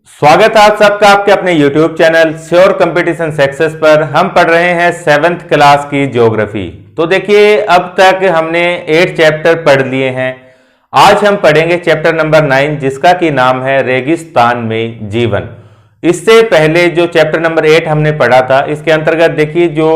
स्वागत है आप सबका आपके अपने YouTube channel sure competition success पर। हम पढ़ रहे हैं 7th क्लास की ज्योग्राफी। तो देखिए अब तक हमने 8 चैप्टर पढ़ लिए हैं। आज हम पढ़ेंगे चैप्टर नंबर 9 जिसका की नाम है रेगिस्तान में जीवन। इससे पहले जो चैप्टर नंबर 8 हमने पढ़ा था इसके अंतर्गत देखिए जो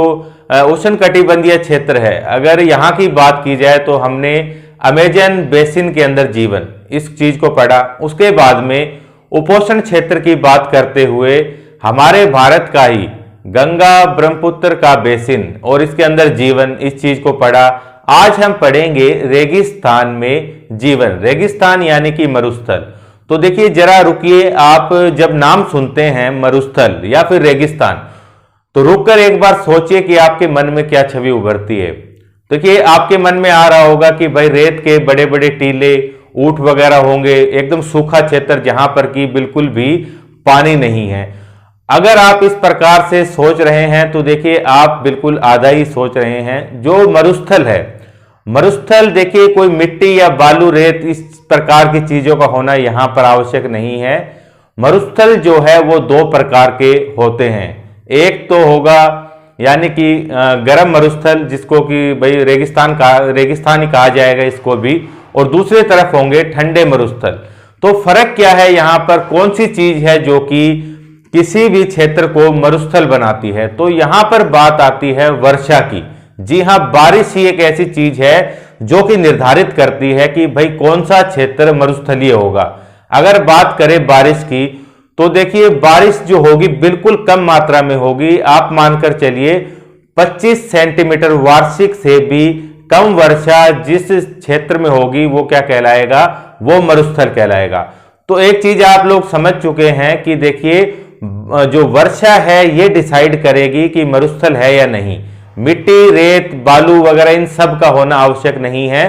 उष्णकटिबंधीय क्षेत्र है, अगर यहाँ की बात की जाए तो हमने अमेजन बेसिन के अंदर जीवन इस चीज को पढ़ा। उसके बाद में उपोष्ण क्षेत्र की बात करते हुए हमारे भारत का ही गंगा ब्रह्मपुत्र का बेसिन और इसके अंदर जीवन इस चीज को पढ़ा। आज हम पढ़ेंगे रेगिस्तान में जीवन। रेगिस्तान यानी कि मरुस्थल। तो देखिए जरा रुकिए, आप जब नाम सुनते हैं मरुस्थल या फिर रेगिस्तान तो रुककर एक बार सोचिए कि आपके मन में क्या छवि उभरती है। देखिए आपके मन में आ रहा होगा कि भाई रेत के बड़े बड़े टीले, ऊंट वगैरह होंगे, एकदम सूखा क्षेत्र जहां पर कि बिल्कुल भी पानी नहीं है। अगर आप इस प्रकार से सोच रहे हैं तो देखिए आप बिल्कुल आधा ही सोच रहे हैं। जो मरुस्थल है, मरुस्थल देखिए कोई मिट्टी या बालू रेत इस प्रकार की चीजों का होना यहां पर आवश्यक नहीं है। मरुस्थल जो है वो 2 प्रकार के होते हैं। एक तो होगा यानी कि गर्म मरुस्थल जिसको कि भाई रेगिस्तान ही कहा जाएगा इसको भी, और दूसरी तरफ होंगे ठंडे मरुस्थल। तो फर्क क्या है यहां पर, कौन सी चीज है जो कि किसी भी क्षेत्र को मरुस्थल बनाती है? तो यहां पर बात आती है वर्षा की। जी हां, बारिश ही एक ऐसी चीज है जो कि निर्धारित करती है कि भाई कौन सा क्षेत्र मरुस्थलीय होगा। अगर बात करें बारिश की तो देखिए बारिश जो होगी बिल्कुल कम मात्रा में होगी। आप मानकर चलिए 25 सेंटीमीटर वार्षिक से भी कम वर्षा जिस क्षेत्र में होगी वो क्या कहलाएगा? वो मरुस्थल कहलाएगा। तो एक चीज आप लोग समझ चुके हैं कि देखिए जो वर्षा है ये डिसाइड करेगी कि मरुस्थल है या नहीं। मिट्टी, रेत, बालू वगैरह इन सब का होना आवश्यक नहीं है।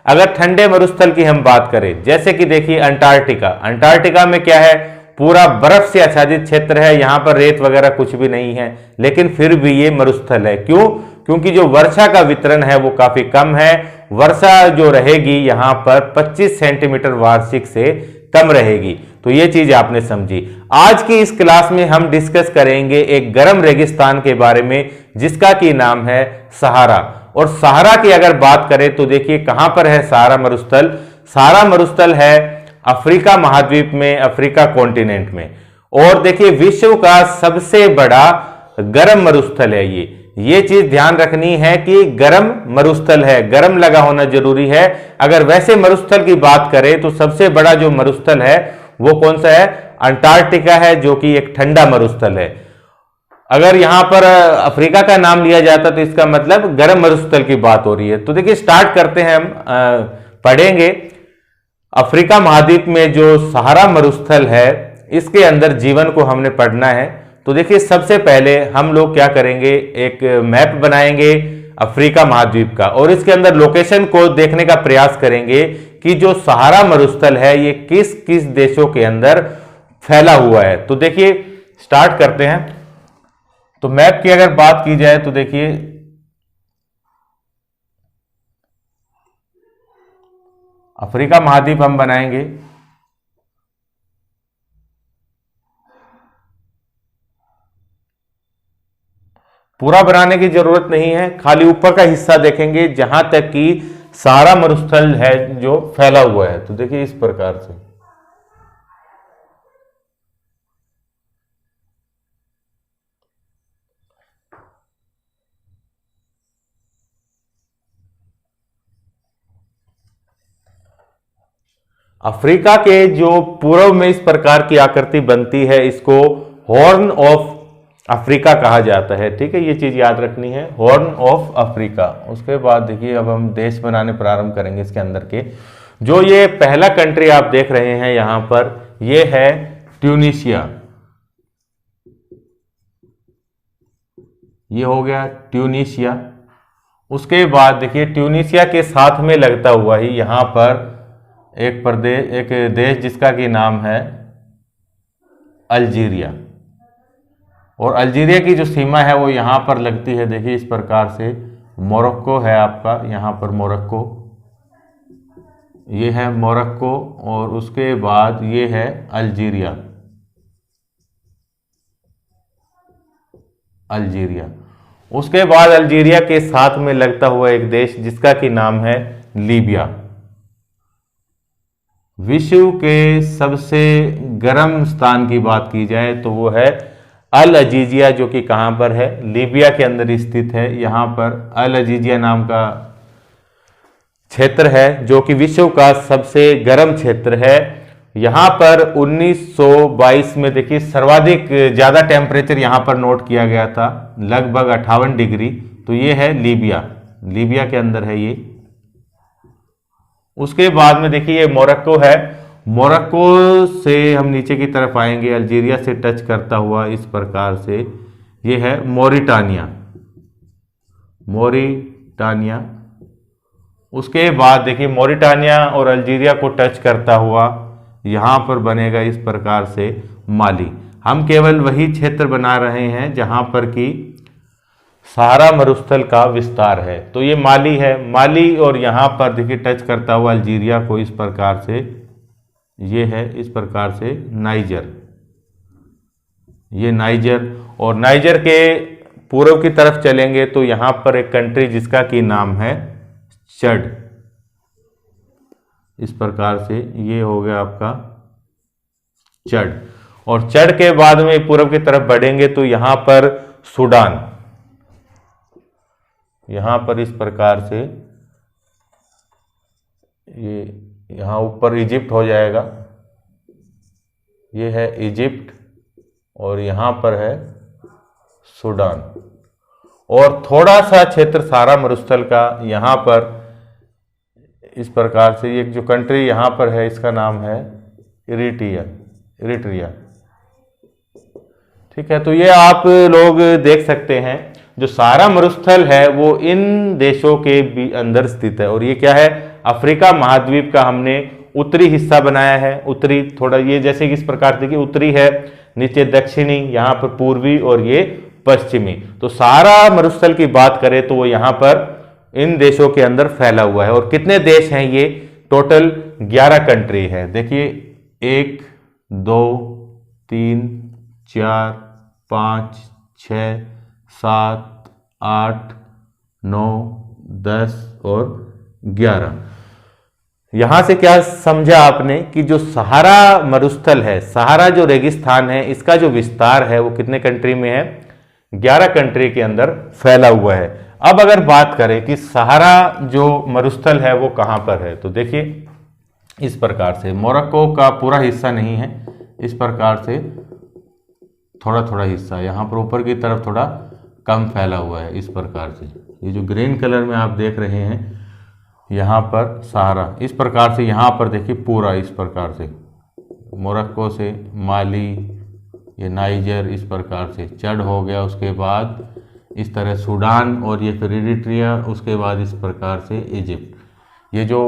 अगर ठंडे मरुस्थल की हम बात करें, जैसे कि देखिए अंटार्कटिका में क्या है? पूरा बर्फ से आच्छादित क्षेत्र है, यहां पर रेत वगैरह कुछ भी नहीं है, लेकिन फिर भी ये मरुस्थल है। क्यों? क्योंकि जो वर्षा का वितरण है वो काफी कम है। वर्षा जो रहेगी यहां पर 25 सेंटीमीटर वार्षिक से कम रहेगी। तो ये चीज आपने समझी। आज की इस क्लास में हम डिस्कस करेंगे एक गर्म रेगिस्तान के बारे में जिसका की नाम है सहारा। और सहारा की अगर बात करें तो देखिए कहां पर है सहारा मरुस्थल? सहारा मरुस्थल है अफ्रीका महाद्वीप में, अफ्रीका कॉन्टिनेंट में। और देखिए विश्व का सबसे बड़ा गर्म मरुस्थल है ये चीज ध्यान रखनी है कि गर्म मरुस्थल है, गर्म लगा होना जरूरी है। अगर वैसे मरुस्थल की बात करें तो सबसे बड़ा जो मरुस्थल है वो कौन सा है? अंटार्कटिका है, जो कि एक ठंडा मरुस्थल है। अगर यहां पर अफ्रीका का नाम लिया जाता तो इसका मतलब गर्म मरुस्थल की बात हो रही है। तो देखिए स्टार्ट करते हैं, हम पढ़ेंगे अफ्रीका महाद्वीप में जो सहारा मरुस्थल है इसके अंदर जीवन को हमने पढ़ना है। तो देखिए सबसे पहले हम लोग क्या करेंगे, एक मैप बनाएंगे अफ्रीका महाद्वीप का और इसके अंदर लोकेशन को देखने का प्रयास करेंगे कि जो सहारा मरुस्थल है ये किस किस देशों के अंदर फैला हुआ है। तो देखिए स्टार्ट करते हैं। तो मैप की अगर बात की जाए तो देखिए अफ्रीका महाद्वीप हम बनाएंगे। पूरा बनाने की जरूरत नहीं है, खाली ऊपर का हिस्सा देखेंगे जहां तक कि सहारा मरुस्थल है जो फैला हुआ है। तो देखिए इस प्रकार से अफ्रीका के जो पूर्व में इस प्रकार की आकृति बनती है इसको हॉर्न ऑफ अफ्रीका कहा जाता है। ठीक है, ये चीज याद रखनी है, हॉर्न ऑफ अफ्रीका। उसके बाद देखिए अब हम देश बनाने प्रारंभ करेंगे। इसके अंदर के जो ये पहला कंट्री आप देख रहे हैं यहां पर, ये है ट्यूनीशिया। ये हो गया ट्यूनीशिया। उसके बाद देखिए ट्यूनीशिया के साथ में लगता हुआ ही यहां पर एक देश जिसका कि नाम है अल्जीरिया। और अल्जीरिया की जो सीमा है वो यहां पर लगती है, देखिए इस प्रकार से। मोरक्को है आपका, यहां पर मोरक्को, ये है मोरक्को और उसके बाद ये है अल्जीरिया। अल्जीरिया। उसके बाद अल्जीरिया के साथ में लगता हुआ एक देश जिसका कि नाम है लीबिया। विश्व के सबसे गर्म स्थान की बात की जाए तो वो है अल अजीजिया, जो कि कहां पर है, लीबिया के अंदर स्थित है। यहां पर अल अजीजिया नाम का क्षेत्र है जो कि विश्व का सबसे गर्म क्षेत्र है। यहां पर 1922 में देखिए सर्वाधिक ज्यादा टेम्परेचर यहां पर नोट किया गया था, लगभग 58 डिग्री। तो ये है लीबिया, लीबिया के अंदर है ये। उसके बाद में देखिए ये मोरक्को है। मोरक्को से हम नीचे की तरफ आएंगे, अल्जीरिया से टच करता हुआ इस प्रकार से ये है मोरिटानिया, मोरिटानिया। उसके बाद देखिए मोरिटानिया और अल्जीरिया को टच करता हुआ यहां पर बनेगा इस प्रकार से माली। हम केवल वही क्षेत्र बना रहे हैं जहां पर कि सहारा मरुस्थल का विस्तार है। तो ये माली है, माली, और यहां पर देखिए टच करता हुआ अल्जीरिया को इस प्रकार से ये है, इस प्रकार से नाइजर, ये नाइजर। और नाइजर के पूर्व की तरफ चलेंगे तो यहां पर एक कंट्री जिसका कि नाम है चड, इस प्रकार से ये हो गया आपका चड। और चड के बाद में पूर्व की तरफ बढ़ेंगे तो यहां पर सूडान, यहां पर इस प्रकार से ये यहां ऊपर इजिप्ट हो जाएगा, ये है इजिप्ट, और यहां पर है सूडान। और थोड़ा सा क्षेत्र सहारा मरुस्थल का यहां पर इस प्रकार से एक जो कंट्री यहां पर है इसका नाम है इरिट्रिया। ठीक है, तो ये आप लोग देख सकते हैं जो सहारा मरुस्थल है वो इन देशों के भी अंदर स्थित है। और ये क्या है, अफ्रीका महाद्वीप का हमने उत्तरी हिस्सा बनाया है। उत्तरी थोड़ा ये जैसे कि इस प्रकार देखिए उत्तरी है, नीचे दक्षिणी, यहां पर पूर्वी और ये पश्चिमी। तो सहारा मरुस्थल की बात करें तो वो यहां पर इन देशों के अंदर फैला हुआ है। और कितने देश हैं ये, टोटल 11 कंट्री है। देखिए 1 2 3 4 5 6 7 8 9 10 और 11। यहां से क्या समझा आपने कि जो सहारा मरुस्थल है, सहारा जो रेगिस्तान है, इसका जो विस्तार है वो कितने कंट्री में है, 11 कंट्री के अंदर फैला हुआ है। अब अगर बात करें कि सहारा जो मरुस्थल है वो कहां पर है, तो देखिए इस प्रकार से मोरक्को का पूरा हिस्सा नहीं है, इस प्रकार से थोड़ा थोड़ा हिस्सा यहां पर ऊपर की तरफ थोड़ा कम फैला हुआ है इस प्रकार से। ये जो ग्रीन कलर में आप देख रहे हैं यहाँ पर सहारा, इस प्रकार से यहाँ पर देखिए पूरा इस प्रकार से मोरक्को से माली, ये नाइजर, इस प्रकार से चड हो गया, उसके बाद इस तरह सूडान, और ये फिर इरिट्रिया, उसके बाद इस प्रकार से इजिप्ट। ये जो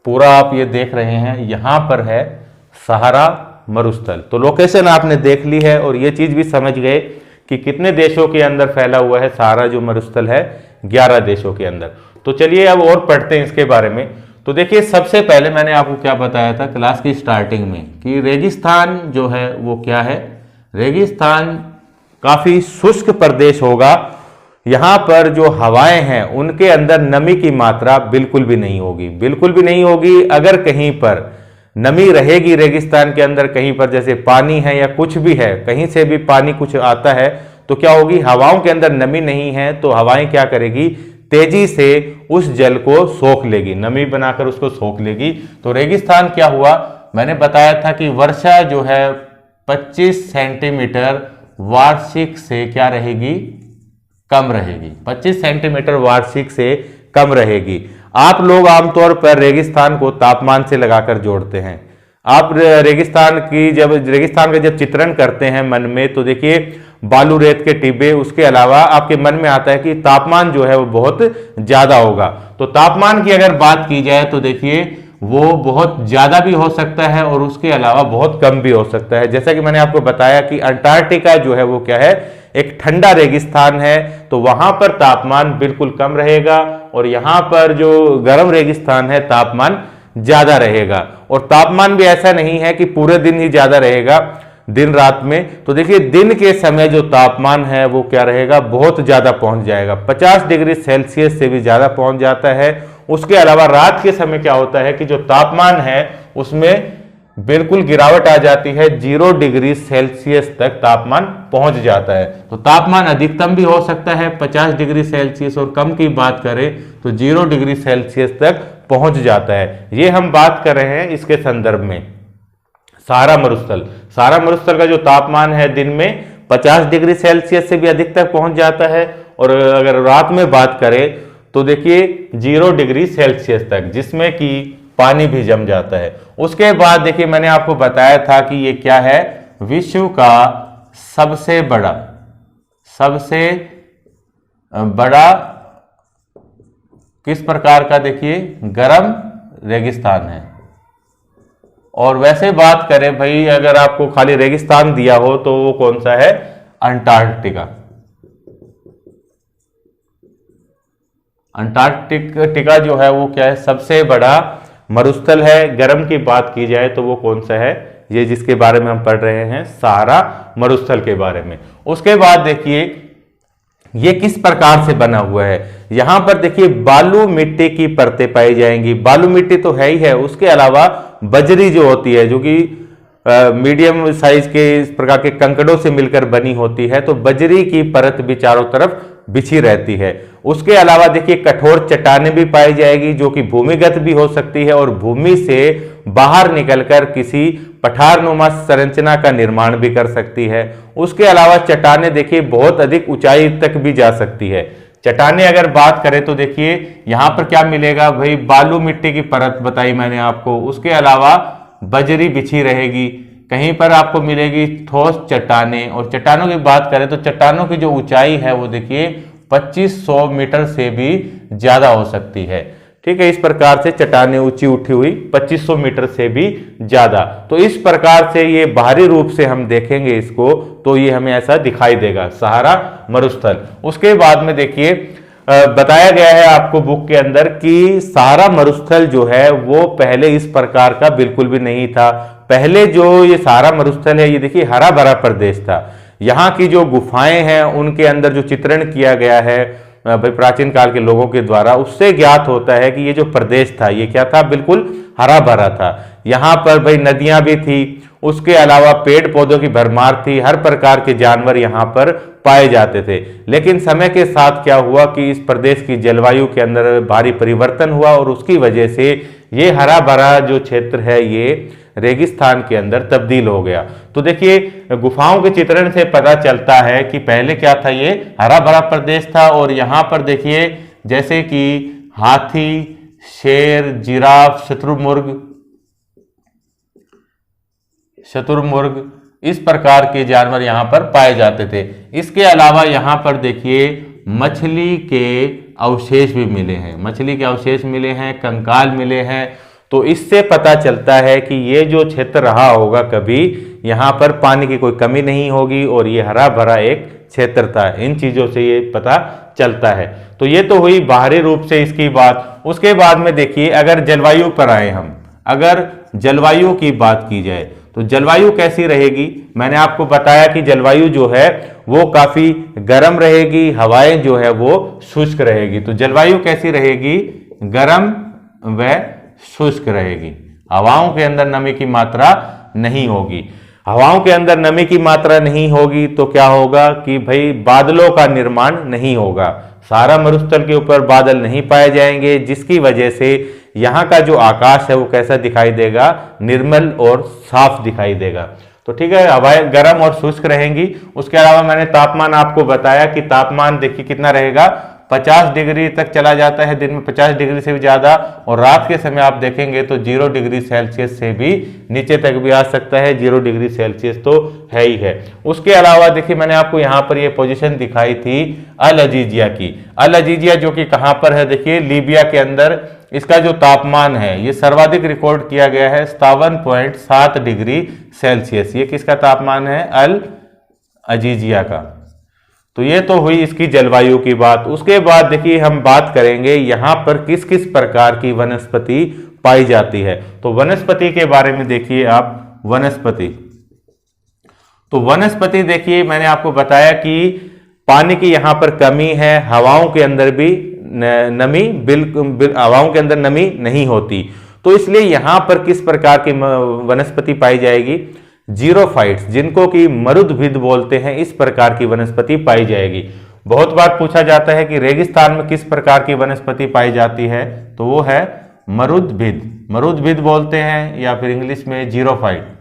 पूरा आप ये देख रहे हैं यहाँ पर है सहारा मरुस्थल। तो लोकेशन आपने देख ली है और ये चीज भी समझ गए कि कितने देशों के अंदर फैला हुआ है सहारा जो मरुस्थल है, 11 देशों के अंदर। तो चलिए अब और पढ़ते हैं इसके बारे में। तो देखिए सबसे पहले मैंने आपको क्या बताया था क्लास की स्टार्टिंग में कि रेगिस्तान जो है वो क्या है, रेगिस्तान काफी शुष्क प्रदेश होगा। यहां पर जो हवाएं हैं उनके अंदर नमी की मात्रा बिल्कुल भी नहीं होगी, बिल्कुल भी नहीं होगी। अगर कहीं पर नमी रहेगी रेगिस्तान के अंदर, कहीं पर जैसे पानी है या कुछ भी है, कहीं से भी पानी कुछ आता है, तो क्या होगी, हवाओं के अंदर नमी नहीं है तो हवाएं क्या करेगी, तेजी से उस जल को सोख लेगी, नमी बनाकर उसको सोख लेगी। तो रेगिस्तान क्या हुआ, मैंने बताया था कि वर्षा जो है 25 सेंटीमीटर वार्षिक से क्या रहेगी, कम रहेगी, 25 सेंटीमीटर वार्षिक से कम रहेगी। आप लोग आमतौर पर रेगिस्तान को तापमान से लगाकर जोड़ते हैं। आप रेगिस्तान का जब चित्रण करते हैं मन में, तो देखिए बालू रेत के टिब्बे, उसके अलावा आपके मन में आता है कि तापमान जो है वो बहुत ज्यादा होगा। तो तापमान की अगर बात की जाए तो देखिए वो बहुत ज्यादा भी हो सकता है और उसके अलावा बहुत कम भी हो सकता है। जैसा कि मैंने आपको बताया कि अंटार्कटिका जो है वो क्या है, एक ठंडा रेगिस्तान है, तो वहां पर तापमान बिल्कुल कम रहेगा और यहां पर जो गर्म रेगिस्तान है तापमान ज्यादा रहेगा। और तापमान भी ऐसा नहीं है कि पूरे दिन ही ज्यादा रहेगा, दिन रात में, तो देखिए दिन के समय जो तापमान है वो क्या रहेगा, बहुत ज्यादा पहुंच जाएगा, 50 डिग्री सेल्सियस से भी ज्यादा पहुंच जाता है। उसके अलावा रात के समय क्या होता है कि जो तापमान है उसमें बिल्कुल गिरावट आ जाती है, 0 डिग्री सेल्सियस तक तापमान पहुंच जाता है। तो तापमान अधिकतम भी हो सकता है 50 डिग्री सेल्सियस, और कम की बात करें तो 0 डिग्री सेल्सियस तक पहुंच जाता है। ये हम बात कर रहे हैं इसके संदर्भ में। सहारा मरुस्थल का जो तापमान है दिन में 50 डिग्री सेल्सियस से भी अधिक तक पहुंच जाता है, और अगर रात में बात करें तो देखिए 0 डिग्री सेल्सियस तक, जिसमें कि पानी भी जम जाता है। उसके बाद देखिए मैंने आपको बताया था कि ये क्या है, विश्व का सबसे बड़ा किस प्रकार का, देखिए गर्म रेगिस्तान है। और वैसे बात करें भाई, अगर आपको खाली रेगिस्तान दिया हो तो वो कौन सा है, अंटार्कटिका जो है वो क्या है, सबसे बड़ा मरुस्थल है। गर्म की बात की जाए तो वो कौन सा है, ये जिसके बारे में हम पढ़ रहे हैं, सहारा मरुस्थल के बारे में। उसके बाद देखिए ये किस प्रकार से बना हुआ है, यहां पर देखिए बालू मिट्टी की परतें पाई जाएंगी। बालू मिट्टी तो है ही है, उसके अलावा बजरी जो होती है, जो कि मीडियम साइज के इस प्रकार के कंकड़ों से मिलकर बनी होती है, तो बजरी की परत भी चारों तरफ बिछी रहती है। उसके अलावा देखिए कठोर चट्टानें भी पाई जाएगी, जो कि भूमिगत भी हो सकती है और भूमि से बाहर निकलकर किसी पठारनुमा संरचना का निर्माण भी कर सकती है। उसके अलावा चट्टानें देखिए बहुत अधिक ऊंचाई तक भी जा सकती है। चट्टानें अगर बात करें तो देखिए यहां पर क्या मिलेगा भाई, बालू मिट्टी की परत बताई मैंने आपको, उसके अलावा बजरी बिछी रहेगी, कहीं पर आपको मिलेगी ठोस चट्टानें। और चट्टानों की बात करें तो चट्टानों की जो ऊंचाई है वो देखिए 2500 मीटर से भी ज्यादा हो सकती है। ठीक है, इस प्रकार से चट्टानें ऊंची उठी हुई 2500 मीटर से भी ज्यादा। तो इस प्रकार से ये बाहरी रूप से हम देखेंगे इसको तो ये हमें ऐसा दिखाई देगा, सहारा मरुस्थल। उसके बाद में देखिए बताया गया है आपको बुक के अंदर कि सहारा मरुस्थल जो है वो पहले इस प्रकार का बिल्कुल भी नहीं था। पहले जो ये सहारा मरुस्थल है ये देखिए हरा भरा प्रदेश था। यहाँ की जो गुफाएं हैं उनके अंदर जो चित्रण किया गया है भाई प्राचीन काल के लोगों के द्वारा, उससे ज्ञात होता है कि ये जो प्रदेश था ये क्या था, बिल्कुल हरा भरा था। यहाँ पर भाई नदियां भी थी, उसके अलावा पेड़ पौधों की भरमार थी, हर प्रकार के जानवर यहाँ पर पाए जाते थे। लेकिन समय के साथ क्या हुआ कि इस प्रदेश की जलवायु के अंदर भारी परिवर्तन हुआ और उसकी वजह से ये हरा भरा जो क्षेत्र है ये रेगिस्तान के अंदर तब्दील हो गया। तो देखिए गुफाओं के चित्रण से पता चलता है कि पहले क्या था, ये हरा भरा प्रदेश था। और यहाँ पर देखिए जैसे कि हाथी, शेर, जिराफ, शतुरमुर्ग इस प्रकार के जानवर यहाँ पर पाए जाते थे। इसके अलावा यहाँ पर देखिए मछली के अवशेष भी मिले हैं, कंकाल मिले हैं। तो इससे पता चलता है कि ये जो क्षेत्र रहा होगा कभी, यहाँ पर पानी की कोई कमी नहीं होगी और ये हरा भरा एक क्षेत्र था। इन चीजों से ये पता चलता है। तो ये तो हुई बाहरी रूप से इसकी बात। उसके बाद में देखिए अगर जलवायु पर आए हम, अगर जलवायु की बात की जाए तो जलवायु कैसी रहेगी, मैंने आपको बताया कि जलवायु जो है वो काफी गर्म रहेगी, हवाएं जो है वो शुष्क रहेगी। तो जलवायु कैसी रहेगी, गर्म व शुष्क रहेगी। हवाओं के अंदर नमी की मात्रा नहीं होगी। हवाओं के अंदर नमी की मात्रा नहीं होगी तो क्या होगा कि भाई बादलों का निर्माण नहीं होगा। सहारा मरुस्थल के ऊपर बादल नहीं पाए जाएंगे, जिसकी वजह से यहाँ का जो आकाश है वो कैसा दिखाई देगा, निर्मल और साफ दिखाई देगा। तो ठीक है, हवाएं गर्म और शुष्क रहेंगी। उसके अलावा मैंने तापमान आपको बताया कि तापमान देखिए कितना रहेगा, 50 डिग्री तक चला जाता है, दिन में 50 डिग्री से भी ज्यादा, और रात के समय आप देखेंगे तो 0 डिग्री सेल्सियस से भी नीचे तक भी आ सकता है। 0 डिग्री सेल्सियस तो है ही है। उसके अलावा देखिए मैंने आपको यहाँ पर ये पोजीशन दिखाई थी अल अजीजिया की। अल अजीजिया जो कि कहाँ पर है, देखिए लीबिया के अंदर। इसका जो तापमान है ये सर्वाधिक रिकॉर्ड किया गया है 57.7 डिग्री सेल्सियस। ये किसका तापमान है, अल अजीजिया का। तो ये तो हुई इसकी जलवायु की बात। उसके बाद देखिए हम बात करेंगे यहाँ पर किस किस प्रकार की वनस्पति पाई जाती है। तो वनस्पति के बारे में देखिए आप, तो वनस्पति देखिए मैंने आपको बताया कि पानी की यहाँ पर कमी है, हवाओं के अंदर भी नमी बिल्कुल हवाओं के अंदर नमी नहीं होती, तो इसलिए यहाँ पर किस प्रकार की वनस्पति पाई जाएगी, जीरोफाइट्स, जिनको कि मरुद्भिद बोलते हैं, इस प्रकार की वनस्पति पाई जाएगी। बहुत बार पूछा जाता है कि रेगिस्तान में किस प्रकार की वनस्पति पाई जाती है, तो वो है मरुद्भिद, मरुद्भिद बोलते हैं या फिर इंग्लिश में जीरोफाइट।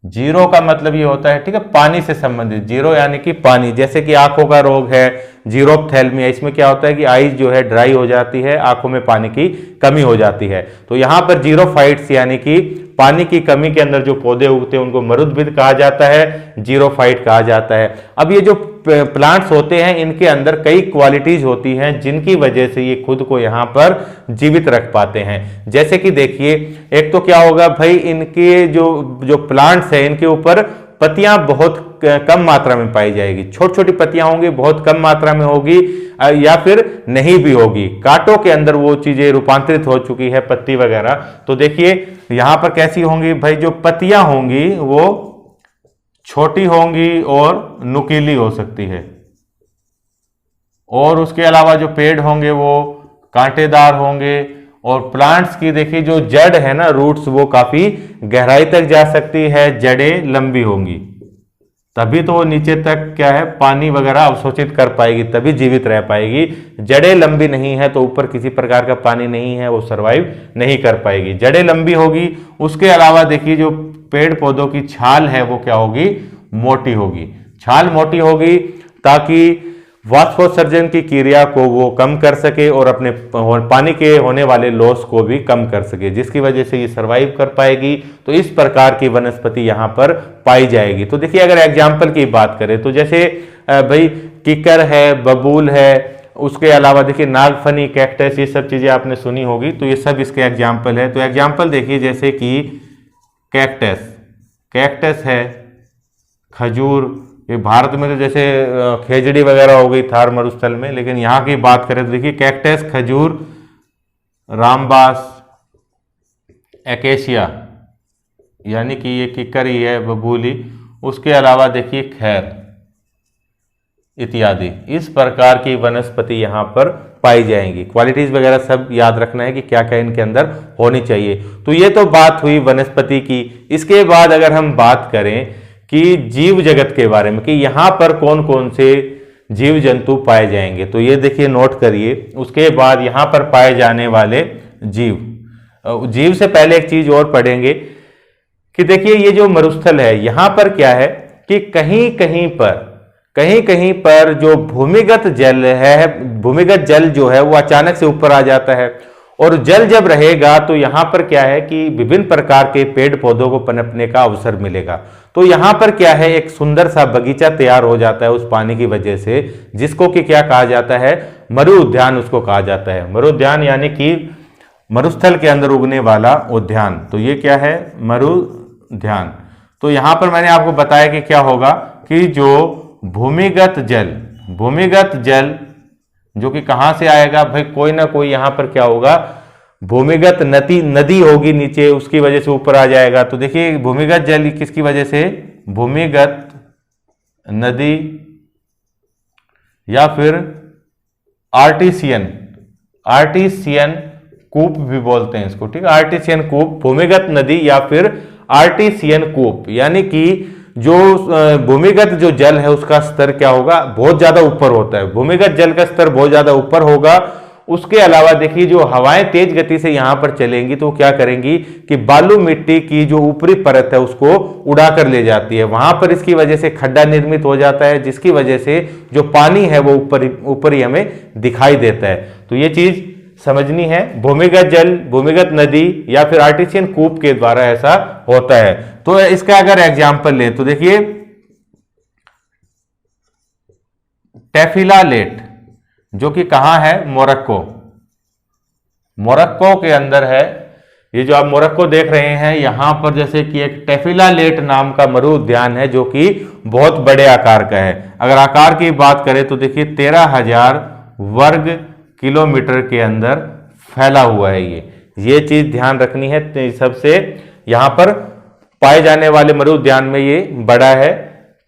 जीरो का मतलब ये होता है, ठीक है, पानी से संबंधित, जीरो यानी कि पानी, जैसे कि आंखों का रोग है जीरोप्थेल्मिया, इसमें क्या होता है कि आईज जो है ड्राई हो जाती है, आंखों में पानी की कमी हो जाती है। तो यहां पर जीरोफाइट्स यानी कि पानी की कमी के अंदर जो पौधे उगते हैं उनको मरुद्भिद कहा जाता है, जीरोफाइट कहा जाता है। अब ये जो प्लांट्स होते हैं इनके अंदर कई क्वालिटीज होती हैं जिनकी वजह से ये खुद को यहाँ पर जीवित रख पाते हैं। जैसे कि देखिए, एक तो क्या होगा भाई, इनके जो प्लांट्स है इनके ऊपर पत्तियां बहुत कम मात्रा में पाई जाएगी, छोटी छोटी पत्तियां होंगी, बहुत कम मात्रा में होगी या फिर नहीं भी होगी, कांटों के अंदर वो चीजें रूपांतरित हो चुकी है पत्ती वगैरह। तो देखिए यहां पर कैसी होंगी भाई, जो पत्तियां होंगी वो छोटी होंगी और नुकीली हो सकती है, और उसके अलावा जो पेड़ होंगे वो कांटेदार होंगे, और प्लांट्स की देखिए जो जड़ है ना, रूट्स, वो काफी गहराई तक जा सकती है, जड़ें लंबी होंगी, तभी तो वो नीचे तक क्या है पानी वगैरह अवशोषित कर पाएगी, तभी जीवित रह पाएगी। जड़ें लंबी नहीं है तो ऊपर किसी प्रकार का पानी नहीं है, वो सरवाइव नहीं कर पाएगी, जड़ें लंबी होगी। उसके अलावा देखिए जो पेड़ पौधों की छाल है वो क्या होगी, मोटी होगी, छाल मोटी होगी ताकि वाष्पोत्सर्जन की क्रिया को वो कम कर सके और अपने पानी के होने वाले लॉस को भी कम कर सके, जिसकी वजह से ये सरवाइव कर पाएगी। तो इस प्रकार की वनस्पति यहाँ पर पाई जाएगी। तो देखिए अगर एग्जाम्पल की बात करें तो जैसे भाई किकर है, बबूल है, उसके अलावा देखिए नागफनी, कैक्टस, ये सब चीजें आपने सुनी होगी, तो ये सब इसके एग्जाम्पल है। तो एग्जाम्पल देखिए जैसे कि कैक्टस, कैक्टस है, खजूर, ये भारत में तो जैसे खेजड़ी वगैरह हो गई थार मरुस्थल में, लेकिन यहाँ की बात करें तो देखिए कैक्टस, खजूर, रामबास, एकेशिया यानी कि ये किकर ही है, बबूली, उसके अलावा देखिए खैर इत्यादि, इस प्रकार की वनस्पति यहाँ पर पाई जाएंगी। क्वालिटीज वगैरह सब याद रखना है कि क्या क्या इनके अंदर होनी चाहिए। तो ये तो बात हुई वनस्पति की। इसके बाद अगर हम बात करें कि जीव जगत के बारे में कि यहाँ पर कौन कौन से जीव जंतु पाए जाएंगे, तो ये देखिए नोट करिए। उसके बाद यहाँ पर पाए जाने वाले जीव, जीव से पहले एक चीज और पढ़ेंगे कि देखिए ये जो मरुस्थल है यहाँ पर क्या है कि कहीं कहीं पर जो भूमिगत जल है, भूमिगत जल जो है वो अचानक से ऊपर आ जाता है, और जल जब रहेगा तो यहाँ पर क्या है कि विभिन्न प्रकार के पेड़ पौधों को पनपने का अवसर मिलेगा। तो यहाँ पर क्या है, एक सुंदर सा बगीचा तैयार हो जाता है उस पानी की वजह से, जिसको कि क्या कहा जाता है, मरु उद्यान उसको कहा जाता है। मरु उद्यान यानी कि मरुस्थल के अंदर उगने वाला उद्यान। तो ये क्या है, मरु उद्यान। तो यहाँ पर मैंने आपको बताया कि क्या होगा कि जो भूमिगत जल जो कि कहां से आएगा भाई, कोई ना कोई यहां पर क्या होगा, भूमिगत नदी होगी नीचे, उसकी वजह से ऊपर आ जाएगा। तो देखिए भूमिगत जल किसकी वजह से, भूमिगत नदी या फिर आर्टिसियन कूप भी बोलते हैं इसको, ठीक है, आर्टिसियन कूप, भूमिगत नदी या फिर आर्टिसियन कूप, यानी कि जो भूमिगत जो जल है उसका स्तर क्या होगा, बहुत ज्यादा ऊपर होता है, भूमिगत जल का स्तर बहुत ज्यादा ऊपर होगा। उसके अलावा देखिए जो हवाएं तेज गति से यहां पर चलेंगी तो क्या करेंगी कि बालू मिट्टी की जो ऊपरी परत है उसको उड़ाकर ले जाती है, वहां पर इसकी वजह से खड्डा निर्मित हो जाता है, जिसकी वजह से जो पानी है वो ऊपर ही हमें दिखाई देता है। तो ये चीज समझनी है, भूमिगत जल, भूमिगत नदी या फिर आर्टिसियन कूप के द्वारा ऐसा होता है। तो इसका अगर एग्जाम्पल ले तो देखिए टेफिलालेट, जो कि कहां है, मोरक्को के अंदर है। ये जो आप मोरक्को देख रहे हैं यहाँ पर जैसे कि एक टेफिलालेट नाम का मरु उद्यान है जो कि बहुत बड़े आकार का है। अगर आकार की बात करें तो देखिए 13,000 वर्ग किलोमीटर के अंदर फैला हुआ है। ये चीज ध्यान रखनी है। सबसे यहां पर पाए जाने वाले मरु उद्यान में ये बड़ा है।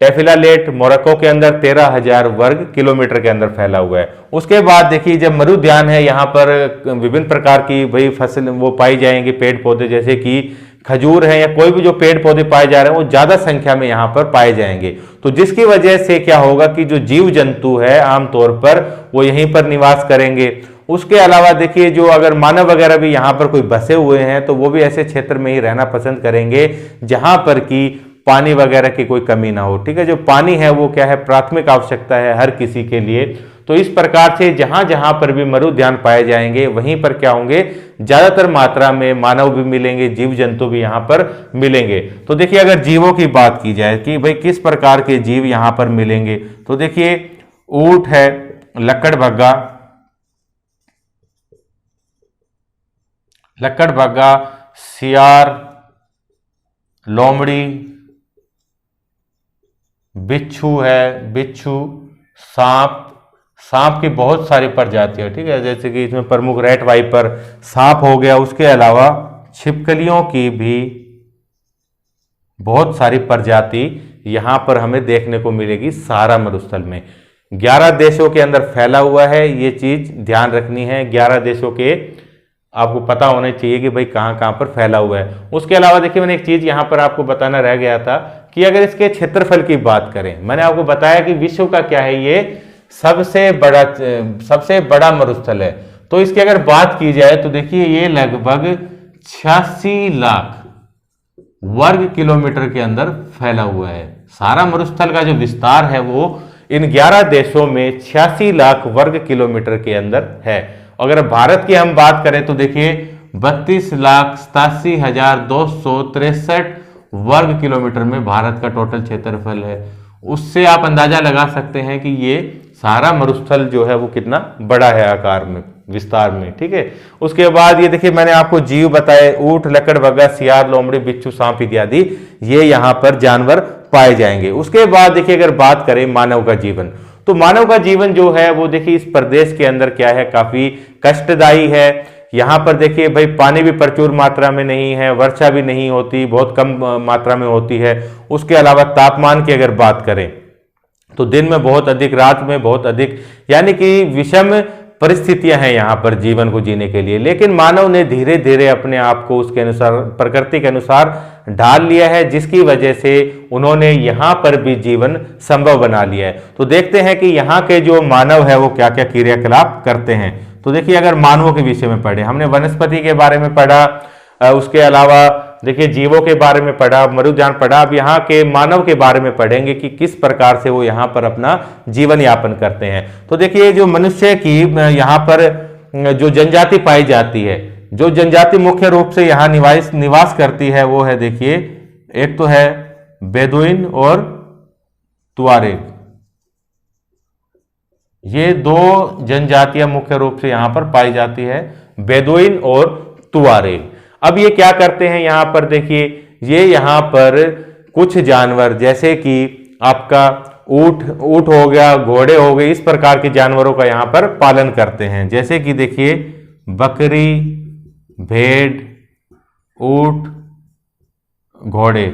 टेफिलालेट मोरक्को के अंदर 13,000 वर्ग किलोमीटर के अंदर फैला हुआ है। उसके बाद देखिए जब मरु उद्यान है, यहाँ पर विभिन्न प्रकार की भाई फसल वो पाई जाएंगे, पेड़ पौधे जैसे कि खजूर है या कोई भी जो पेड़ पौधे पाए जा रहे हैं वो ज्यादा संख्या में यहाँ पर पाए जाएंगे। तो जिसकी वजह से क्या होगा कि जो जीव जंतु है आमतौर पर वो यहीं पर निवास करेंगे। उसके अलावा देखिए जो अगर मानव वगैरह भी यहाँ पर कोई बसे हुए हैं तो वो भी ऐसे क्षेत्र में ही रहना पसंद करेंगे जहां पर कि पानी वगैरह की कोई कमी ना हो। ठीक है, जो पानी है वो क्या है, प्राथमिक आवश्यकता है हर किसी के लिए। तो इस प्रकार से जहां जहां पर भी मरु उद्यान पाए जाएंगे वहीं पर क्या होंगे, ज्यादातर मात्रा में मानव भी मिलेंगे, जीव जंतु भी यहां पर मिलेंगे। तो देखिए अगर जीवों की बात की जाए कि भाई किस प्रकार के जीव यहां पर मिलेंगे, तो देखिए ऊंट है, लक्कड़बग्गा, सियार, लोमड़ी, बिच्छू है, सांप की बहुत सारी प्रजातियां। ठीक है, जैसे कि इसमें प्रमुख रेड वाइपर सांप हो गया। उसके अलावा छिपकलियों की भी बहुत सारी प्रजाति यहां पर हमें देखने को मिलेगी सहारा मरुस्थल में। 11 देशों के अंदर फैला हुआ है, ये चीज ध्यान रखनी है। 11 देशों के आपको पता होना चाहिए कि भाई कहां कहां पर फैला हुआ है। उसके अलावा देखिए मैंने एक चीज यहां पर आपको बताना रह गया था कि अगर इसके क्षेत्रफल की बात करें, मैंने आपको बताया कि विश्व का क्या है, ये सबसे बड़ा मरुस्थल है। तो इसकी अगर बात की जाए तो देखिए ये लगभग 86 लाख वर्ग किलोमीटर के अंदर फैला हुआ है। सारा मरुस्थल का जो विस्तार है वो इन 11 देशों में 86 लाख वर्ग किलोमीटर के अंदर है। अगर भारत की हम बात करें तो देखिए 32,87,263 वर्ग किलोमीटर में भारत का टोटल क्षेत्रफल है। उससे आप अंदाजा लगा सकते हैं कि ये सारा मरुस्थल जो है वो कितना बड़ा है आकार में, विस्तार में। ठीक है, उसके बाद ये देखिए मैंने आपको जीव बताए, ऊंट, लक्कड़बग्गा, सियार, लोमड़ी, बिच्छू, सांप इत्यादि ये यहाँ पर जानवर पाए जाएंगे। उसके बाद देखिए अगर बात करें मानव का जीवन, तो मानव का जीवन जो है वो देखिए इस प्रदेश के अंदर क्या है, काफी कष्टदायी है। यहाँ पर देखिए भाई पानी भी प्रचुर मात्रा में नहीं है, वर्षा भी नहीं होती, बहुत कम मात्रा में होती है। उसके अलावा तापमान की अगर बात करें तो दिन में बहुत अधिक, रात में बहुत अधिक, यानी कि विषम परिस्थितियां हैं यहाँ पर जीवन को जीने के लिए। लेकिन मानव ने धीरे धीरे अपने आप को उसके अनुसार, प्रकृति के अनुसार ढाल लिया है, जिसकी वजह से उन्होंने यहाँ पर भी जीवन संभव बना लिया है। तो देखते हैं कि यहाँ के जो मानव है वो क्या क्या क्रियाकलाप करते हैं। तो देखिए अगर मानवों के विषय में पढ़े, हमने वनस्पति के बारे में पढ़ा, उसके अलावा देखिए जीवों के बारे में पढ़ा, मरु उद्यान पढ़ा। अब यहाँ के मानव के बारे में पढ़ेंगे कि किस प्रकार से वो यहाँ पर अपना जीवन यापन करते हैं। तो देखिए जो मनुष्य की यहाँ पर जो जनजाति पाई जाती है, जो जनजाति मुख्य रूप से यहाँ निवास करती है वो है देखिए, एक तो है बेदुइन और तुआरेग। ये दो जनजातियां मुख्य रूप से यहां पर पाई जाती है, बेदुइन और तुआरेग। अब ये क्या करते हैं यहाँ पर देखिए, ये यहाँ पर कुछ जानवर जैसे कि आपका ऊंट हो गया, घोड़े हो गए, इस प्रकार के जानवरों का यहाँ पर पालन करते हैं। जैसे कि देखिए बकरी, भेड़, ऊंट, घोड़े,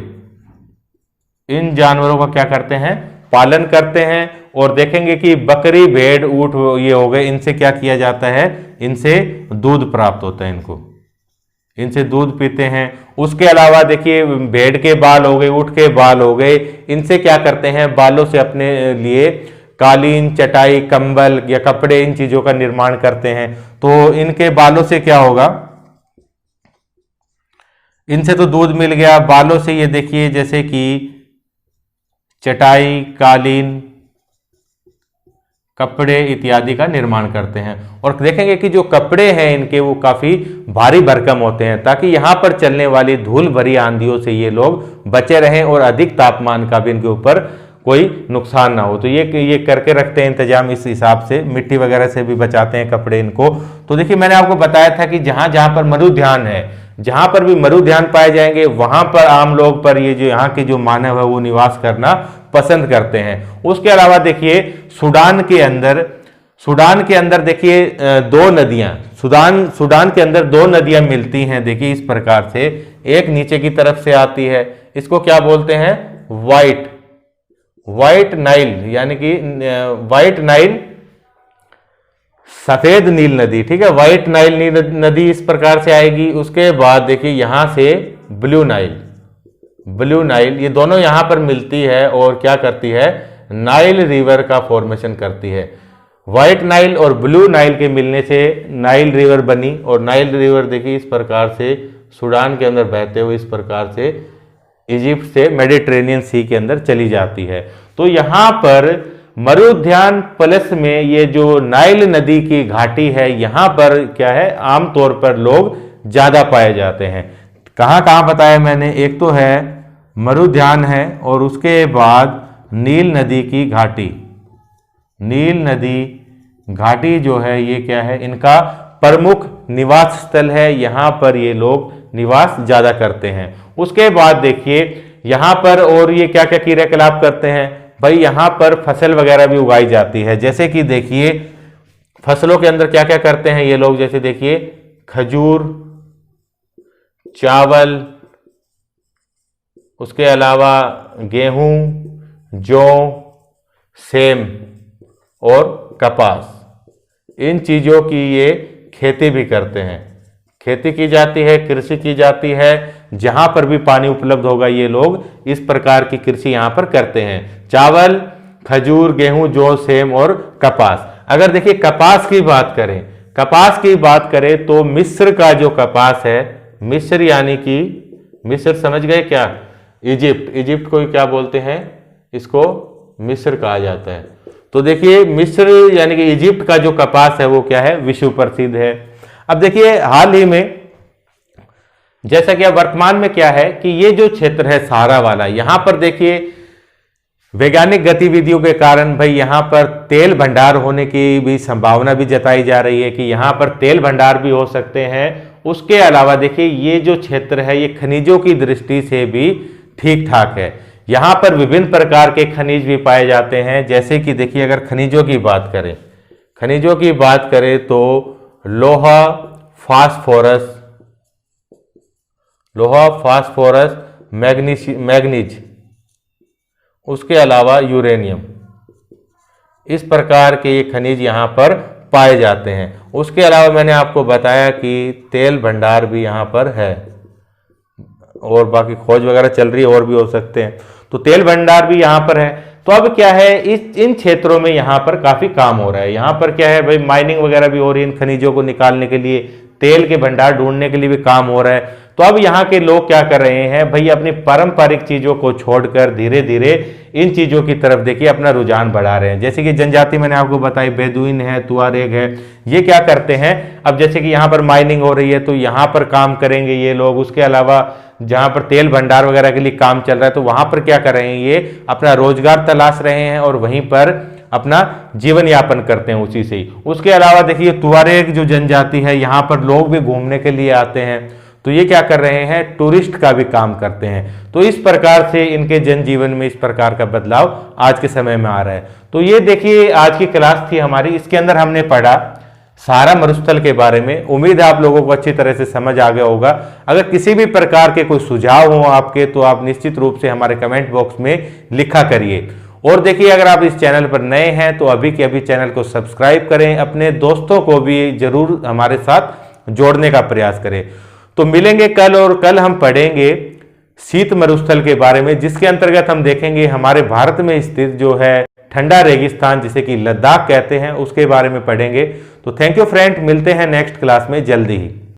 इन जानवरों का क्या करते हैं, पालन करते हैं। और देखेंगे कि बकरी, भेड़, ऊंट ये हो गए, इनसे क्या किया जाता है, इनसे दूध प्राप्त होता है, इनसे दूध पीते हैं। उसके अलावा देखिए भेड़ के बाल हो गए, ऊंट के बाल हो गए, इनसे क्या करते हैं, बालों से अपने लिए कालीन, चटाई, कंबल या कपड़े, इन चीजों का निर्माण करते हैं। तो इनके बालों से क्या होगा, इनसे तो दूध मिल गया, बालों से ये देखिए जैसे कि चटाई, कालीन, कपड़े इत्यादि का निर्माण करते हैं। और देखेंगे कि जो कपड़े हैं इनके वो काफी भारी भरकम होते हैं, ताकि यहाँ पर चलने वाली धूल भरी आंधियों से ये लोग बचे रहें और अधिक तापमान का भी इनके ऊपर कोई नुकसान ना हो। तो ये करके रखते हैं इंतजाम, इस हिसाब से मिट्टी वगैरह से भी बचाते हैं कपड़े इनको। तो देखिए मैंने आपको बताया था कि जहां जहां पर मरु उद्यान है, जहां पर भी मरु उद्यान पाए जाएंगे वहां पर आम लोग पर ये जो यहाँ के जो मानव है वो निवास करना पसंद करते हैं। उसके अलावा देखिए सूडान के अंदर देखिए दो नदियां, सूडान के अंदर दो नदियां मिलती हैं। देखिए इस प्रकार से, एक नीचे की तरफ से आती है, इसको क्या बोलते हैं, व्हाइट नाइल, यानी कि व्हाइट नाइल, सफेद नील नदी, ठीक है, व्हाइट नाइल नदी इस प्रकार से आएगी। उसके बाद देखिए यहां से ब्लू नाइल, ये दोनों यहां पर मिलती है और क्या करती है, नाइल रिवर का फॉर्मेशन करती है। व्हाइट नाइल और ब्लू नाइल के मिलने से नाइल रिवर बनी, और नाइल रिवर देखिए इस प्रकार से सूडान के अंदर बहते हुए इस प्रकार से इजिप्ट से मेडिटेरेनियन सी के अंदर चली जाती है। तो यहां पर मरुउद्यान प्लस में ये जो नाइल नदी की घाटी है, यहां पर क्या है, आमतौर पर लोग ज्यादा पाए जाते हैं। कहां कहां बताया मैंने, एक तो है मरुउद्यान है, और उसके बाद नील नदी की घाटी, नील नदी घाटी जो है ये क्या है, इनका प्रमुख निवास स्थल है, यहां पर ये लोग निवास ज्यादा करते हैं। उसके बाद देखिए यहां पर और ये क्या क्या क्रियाकलाप करते हैं भाई, यहां पर फसल वगैरह भी उगाई जाती है। जैसे कि देखिए फसलों के अंदर क्या क्या करते हैं ये लोग, जैसे देखिए खजूर, चावल, उसके अलावा गेहूं, जौ, सेम और कपास, इन चीजों की ये खेती भी करते हैं। खेती की जाती है, कृषि की जाती है, जहां पर भी पानी उपलब्ध होगा ये लोग इस प्रकार की कृषि यहां पर करते हैं। चावल, खजूर, गेहूं, जौ, सेम और कपास। अगर देखिए कपास की बात करें तो मिस्र का जो कपास है, मिस्र यानी कि मिस्र समझ गए क्या, इजिप्ट को क्या बोलते हैं, इसको मिस्र कहा जाता है। तो देखिए मिस्र यानी कि इजिप्ट का जो कपास है वो क्या है, विश्व प्रसिद्ध है। अब देखिए हाल ही में जैसा कि वर्तमान में क्या है कि ये जो क्षेत्र है सहारा वाला, यहां पर देखिए वैज्ञानिक गतिविधियों के कारण भाई यहां पर तेल भंडार होने की भी संभावना भी जताई जा रही है कि यहां पर तेल भंडार भी हो सकते हैं। उसके अलावा देखिए ये जो क्षेत्र है ये खनिजों की दृष्टि से भी ठीक ठाक है, यहां पर विभिन्न प्रकार के खनिज भी पाए जाते हैं। जैसे कि देखिए अगर खनिजों की बात करें तो लोहा, फास्फोरस, मैग्नीज, उसके अलावा यूरेनियम, इस प्रकार के ये खनिज यहां पर पाए जाते हैं। उसके अलावा मैंने आपको बताया कि तेल भंडार भी यहां पर है, और बाकी खोज वगैरह चल रही है, और भी हो सकते हैं। तो तेल भंडार भी यहां पर है। तो अब क्या है, इन क्षेत्रों में यहां पर काफी काम हो रहा है। यहां पर क्या है भाई, माइनिंग वगैरह भी हो रही है, इन खनिजों को निकालने के लिए, तेल के भंडार ढूंढने के लिए भी काम हो रहा है। तो अब यहाँ के लोग क्या कर रहे हैं भाई, अपनी पारंपरिक चीजों को छोड़कर धीरे धीरे इन चीजों की तरफ देखिए अपना रुझान बढ़ा रहे हैं। जैसे कि जनजाति मैंने आपको बताई, बेदुइन है, तुआरेग है, ये क्या करते हैं, अब जैसे कि यहाँ पर माइनिंग हो रही है तो यहाँ पर काम करेंगे ये लोग। उसके अलावा जहां पर तेल भंडार वगैरह के लिए काम चल रहा है तो वहां पर क्या कर रहे हैं, ये अपना रोजगार तलाश रहे हैं और वहीं पर अपना जीवन यापन करते हैं उसी से ही। उसके अलावा देखिए तुआरेग जो जनजाति है, यहाँ पर लोग भी घूमने के लिए आते हैं, तो ये क्या कर रहे हैं, टूरिस्ट का भी काम करते हैं। तो इस प्रकार से इनके जनजीवन में इस प्रकार का बदलाव आज के समय में आ रहा है। तो ये देखिए आज की क्लास थी हमारी, इसके अंदर हमने पढ़ा सहारा मरुस्थल के बारे में। उम्मीद है आप लोगों को अच्छी तरह से समझ आ गया होगा। अगर किसी भी प्रकार के कोई सुझाव हो आपके तो आप निश्चित रूप से हमारे कमेंट बॉक्स में लिखा करिए। और देखिए अगर आप इस चैनल पर नए हैं तो अभी के अभी चैनल को सब्सक्राइब करें, अपने दोस्तों को भी जरूर हमारे साथ जोड़ने का प्रयास करें। तो मिलेंगे कल, और कल हम पढ़ेंगे शीत मरुस्थल के बारे में, जिसके अंतर्गत हम देखेंगे हमारे भारत में स्थित जो है ठंडा रेगिस्तान जिसे कि लद्दाख कहते हैं, उसके बारे में पढ़ेंगे। तो थैंक यू फ्रेंड, मिलते हैं नेक्स्ट क्लास में जल्दी ही।